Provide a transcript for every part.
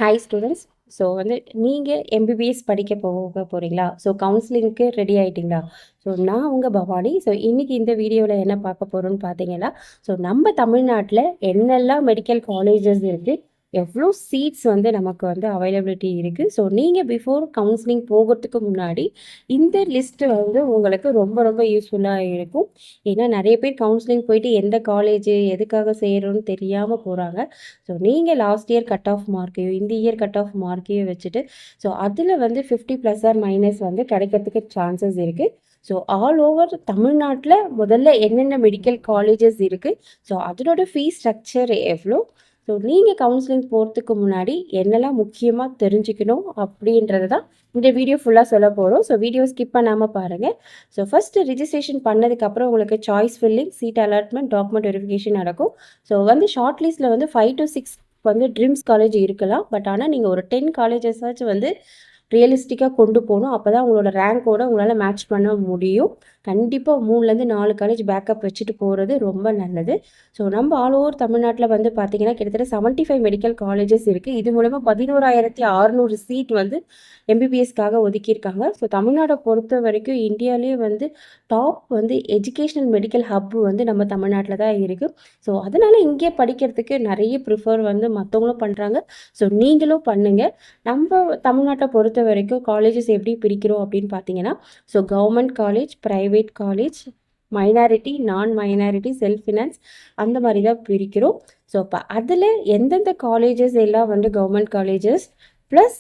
Hi students. So நீங்கள் MBBS படிக்க போகிறீங்களா? ஸோ கவுன்சிலிங்க்கு ரெடி ஆகிட்டிங்களா? ஸோ நான் உங்கள் பவானி. ஸோ இன்றைக்கி இந்த வீடியோவில் என்ன பார்க்க போகிறோன்னு பார்த்தீங்கன்னா, ஸோ நம்ம தமிழ்நாட்டில் என்னெல்லாம் மெடிக்கல் காலேஜஸ் இருக்குது, எவ்வளோ சீட்ஸ் நமக்கு அவைலபிலிட்டி இருக்குது. ஸோ நீங்கள் பிஃபோர் கவுன்சிலிங் போகிறதுக்கு முன்னாடி இந்த லிஸ்ட்டு உங்களுக்கு ரொம்ப ரொம்ப யூஸ்ஃபுல்லாக இருக்கும். ஏன்னா நிறைய பேர் கவுன்சிலிங் போயிட்டு எந்த காலேஜ் எதுக்காக செய்கிறோன்னு தெரியாமல் போகிறாங்க. ஸோ நீங்கள் லாஸ்ட் இயர் கட் ஆஃப் மார்க்கையோ இந்த இயர் கட் ஆஃப் மார்க்கையோ வச்சுட்டு ஸோ அதில் 50 ப்ளஸ் ஆர் மைனஸ் கிடைக்கிறதுக்கு சான்சஸ் இருக்குது. ஸோ ஆல் ஓவர் தமிழ்நாட்டில் முதல்ல என்னென்ன மெடிக்கல் காலேஜஸ் இருக்குது, ஸோ அதனோட ஃபீஸ் ஸ்ட்ரக்சர் எவ்வளோ, ஸோ நீங்கள் கவுன்சிலிங் போகிறதுக்கு முன்னாடி என்னெல்லாம் முக்கியமாக தெரிஞ்சுக்கணும் அப்படின்றது தான் இந்த வீடியோ ஃபுல்லாக சொல்ல போகிறோம். ஸோ வீடியோ ஸ்கிப் பண்ணாமல் பாருங்கள். ஸோ ஃபஸ்ட்டு ரிஜிஸ்ட்ரேஷன் பண்ணதுக்கப்புறம் உங்களுக்கு choice filling, seat allotment, document verification நடக்கும். ஸோ ஷார்ட் லிஸ்ட்டில் 5 to 6 ட்ரீம்ஸ் காலேஜ் இருக்கலாம். பட் ஆனால் நீங்கள் ஒரு 10 காலேஜஸாச்சும் ரியலிஸ்டிக்காக கொண்டு போகணும். அப்போ தான் உங்களோட ரேங்கோடு உங்களால் மேட்ச் பண்ண முடியும். கண்டிப்பாக 3லேருந்து 4 காலேஜ் பேக்கப் வச்சுட்டு போகிறது ரொம்ப நல்லது. ஸோ நம்ம ஆல் ஓவர் தமிழ்நாட்டில் பார்த்தீங்கன்னா கிட்டத்தட்ட 75 மெடிக்கல் காலேஜஸ் இருக்குது. இது மூலமாக 11,600 சீட் எம்பிபிஎஸ்க்காக ஒதுக்கியிருக்காங்க. ஸோ தமிழ்நாடை பொறுத்த வரைக்கும் இந்தியாவிலே டாப் எஜுகேஷனல் மெடிக்கல் ஹப்பு நம்ம தமிழ்நாட்டில் தான் இருக்குது. ஸோ அதனால் இங்கே படிக்கிறதுக்கு நிறைய ப்ரிஃபர் மற்றவங்களும் பண்ணுறாங்க. ஸோ நீங்களும் பண்ணுங்கள். நம்ம தமிழ்நாட்டை பொறுத்த வரைக்கும் காலேஜஸ் எப்படி பிரிக்கிறோம் அப்படின்னு பார்த்தீங்கன்னா, so government college, private college, minority, நான் மைனாரிட்டி, செல்ஃப் ஃபினான்ஸ், அந்த மாதிரி தான் பிரிக்கிறோம். ஸோ இப்போ அதில் எந்தெந்த காலேஜஸ் எல்லாம் government colleges plus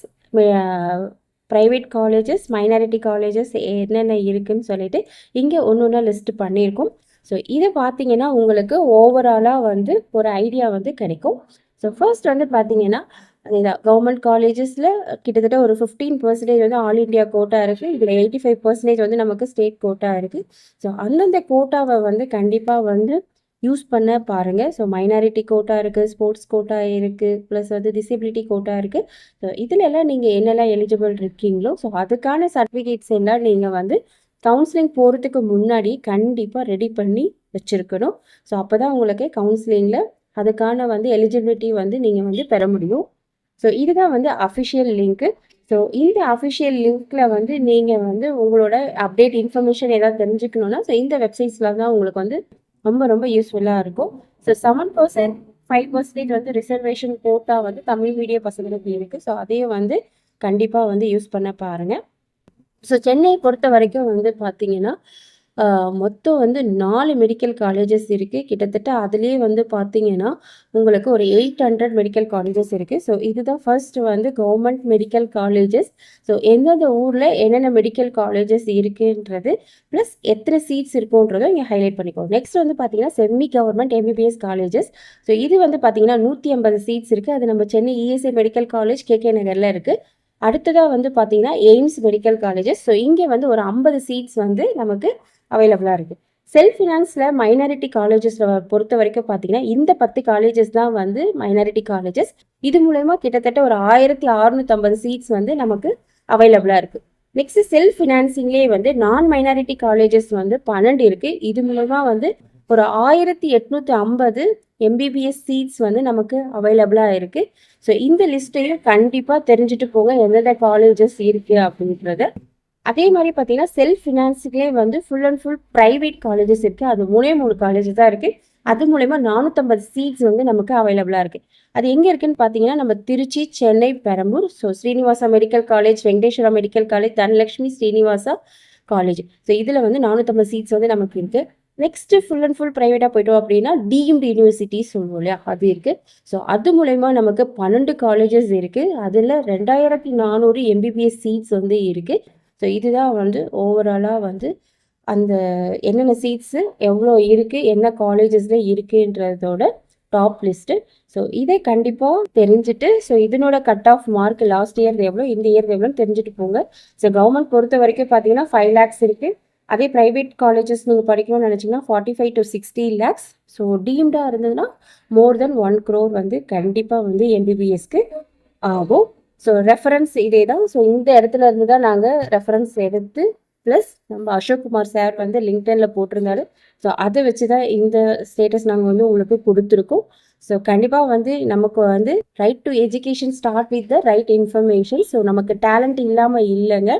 private colleges, minority colleges என்னென்ன இருக்குதுன்னு சொல்லிட்டு இங்கே ஒன்று ஒன்றா லிஸ்ட் பண்ணியிருக்கோம். ஸோ இதை பார்த்தீங்கன்னா உங்களுக்கு ஓவராலாக ஒரு ஐடியா கிடைக்கும். ஸோ ஃபர்ஸ்ட் பார்த்தீங்கன்னா அதுதான் கவர்மெண்ட் காலேஜஸில் கிட்டத்தட்ட ஒரு 15% ஆல் இண்டியா கோட்டா இருக்குது. இதில் 85% நமக்கு ஸ்டேட் கோட்டா இருக்குது. ஸோ அந்தந்த கோட்டாவை கண்டிப்பாக யூஸ் பண்ண பாருங்கள். ஸோ மைனாரிட்டி கோட்டா இருக்குது, ஸ்போர்ட்ஸ் கோட்டா இருக்குது, ப்ளஸ் டிசபிலிட்டி கோட்டா இருக்குது. ஸோ இதில் எல்லாம் நீங்கள் என்னெல்லாம் எலிஜிபிள் இருக்கீங்களோ ஸோ அதுக்கான சர்டிஃபிகேட்ஸ் எல்லாம் நீங்கள் கவுன்சிலிங் போகிறதுக்கு முன்னாடி கண்டிப்பாக ரெடி பண்ணி வச்சுருக்கணும். ஸோ அப்போ தான் உங்களுக்கு கவுன்சிலிங்கில் அதுக்கான எலிஜிபிலிட்டி நீங்கள் பெற முடியும். ஸோ இதுதான் அஃபிஷியல் லிங்க்கு. ஸோ இந்த அஃபிஷியல் லிங்க்கில் நீங்கள் உங்களோட அப்டேட் இன்ஃபர்மேஷன் ஏதாவது தெரிஞ்சுக்கணுன்னா ஸோ இந்த வெப்சைட்ஸில் தான் உங்களுக்கு ரொம்ப ரொம்ப யூஸ்ஃபுல்லாக இருக்கும். So 7%, 5% reservation quota Tamil medium பசங்களுக்கு இருக்குது. ஸோ அதையும் கண்டிப்பாக யூஸ் பண்ண பாருங்கள். ஸோ சென்னையை பொறுத்த வரைக்கும் பார்த்தீங்கன்னா மொத்தம் 4 மெடிக்கல் காலேஜஸ் இருக்குது. கிட்டத்தட்ட அதுலேயே பார்த்தீங்கன்னா உங்களுக்கு ஒரு 800 மெடிக்கல் காலேஜஸ் இருக்குது. ஸோ இதுதான் first government medical colleges. So எந்தெந்த ஊரில் என்னென்ன மெடிக்கல் காலேஜஸ் இருக்குன்றது ப்ளஸ் எத்தனை சீட்ஸ் இருக்குன்றதும் இங்கே ஹைலைட் பண்ணிக்கோங்க. நெக்ஸ்ட் பார்த்தீங்கன்னா semi government MBBS colleges. So இது பார்த்தீங்கன்னா 150 சீட்ஸ் இருக்குது. அது நம்ம சென்னை இஎஸ்ஐ மெடிக்கல் காலேஜ் கேகே நகரில் இருக்குது. அடுத்ததாக பார்த்தீங்கன்னா எய்ம்ஸ் மெடிக்கல் காலேஜஸ். ஸோ இங்கே ஒரு 50 சீட்ஸ் நமக்கு அவைலபிளாக இருக்குது. செல்ஃப் ஃபினான்ஸில் மைனாரிட்டி காலேஜஸில் பொறுத்த வரைக்கும் பார்த்தீங்கன்னா இந்த 10 காலேஜஸ் தான் மைனாரிட்டி காலேஜஸ். இது மூலயமா கிட்டத்தட்ட ஒரு 1,650 சீட்ஸ் நமக்கு அவைலபிளாக இருக்குது. நெக்ஸ்ட் செல்ஃப் ஃபினான்சிங்லேயே நான் மைனாரிட்டி காலேஜஸ் 12 இருக்குது. இது மூலமா ஒரு 1,850 எம்பிபிஎஸ் சீட்ஸ் நமக்கு அவைலபிளாக இருக்குது. ஸோ இந்த லிஸ்ட்டையும் கண்டிப்பாக தெரிஞ்சுட்டு போங்க எந்தெந்த காலேஜஸ் இருக்குது அப்படின்றத. அதே மாதிரி பார்த்தீங்கன்னா செல்ஃப் ஃபினான்ஸுக்கே full and full private colleges இருக்குது. அது 3 காலேஜஸ் தான் இருக்குது. அது மூலயமா 450 சீட்ஸ் நமக்கு அவைலபிளாக இருக்குது. அது எங்கே இருக்குதுன்னு பார்த்தீங்கன்னா நம்ம Trichy, Chennai, Perambur. So Srinivasa medical college, Venkateswara medical college, Dhanalakshmi Srinivasa college. So இதில் 450 சீட்ஸ் நமக்கு இருக்குது. நெக்ஸ்ட்டு ஃபுல் அண்ட் ஃபுல் ப்ரைவேட்டாக போய்ட்டோம் அப்படின்னா டீம்டு யூனிவர்சிட்டி சொல்லுவோம் இல்லையா, அது இருக்குது. ஸோ அது மூலயமா நமக்கு 12 காலேஜஸ் இருக்குது. அதில் 2,400 எம்பிபிஎஸ் சீட்ஸ் இருக்குது. ஸோ இதுதான் ஓவராலாக அந்த என்னென்ன சீட்ஸு எவ்வளோ இருக்குது, என்ன காலேஜஸில் இருக்குன்றதோட டாப் லிஸ்ட்டு. ஸோ இதை கண்டிப்பாக தெரிஞ்சுட்டு ஸோ இதனோட cut off mark last year எவ்வளோ, இந்த இயர் எவ்வளோன்னு தெரிஞ்சுட்டு போங்க. ஸோ கவர்மெண்ட் பொறுத்த வரைக்கும் பார்த்தீங்கன்னா 5 lakhs இருக்குது. அதே ப்ரைவேட் காலேஜஸ் நீங்கள் படிக்கணும்னு நினச்சிங்கன்னா 45 to 60 lakhs. ஸோ டீம்டாக இருந்ததுன்னா மோர் தென் 1 crore கண்டிப்பாக எம்பிபிஎஸ்க்கு ஆகும். ஸோ ரெஃபரன்ஸ் இதே தான். ஸோ இந்த இடத்துல இருந்து தான் நாங்கள் ரெஃபரன்ஸ் எடுத்து ப்ளஸ் நம்ம அசோக் குமார் சார் வந்து லிங்க்டனில் போட்டிருந்தாரு. ஸோ அதை வச்சு தான் இந்த ஸ்டேட்டஸ் நாங்கள் வந்து உங்களுக்கு கொடுத்துருக்கோம். ஸோ கண்டிப்பாக வந்து நமக்கு வந்து right to education start with the right information. So நமக்கு டேலண்ட் இல்லாமல் இல்லைங்க,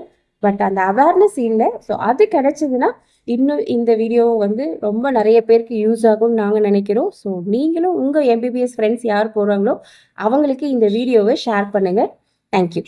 பட் அந்த அவேர்னஸ் இல்லை. ஸோ அது கிடைச்சதுன்னா இன்னும் இந்த வீடியோ வந்து ரொம்ப நிறைய பேருக்கு யூஸ் ஆகும்னு நாங்கள் நினைக்கிறோம். ஸோ நீங்களும் உங்கள் எம்பிபிஎஸ் ஃப்ரெண்ட்ஸ் யார் போகிறாங்களோ அவங்களுக்கு இந்த வீடியோவை ஷேர் பண்ணுங்கள். தேங்க்யூ.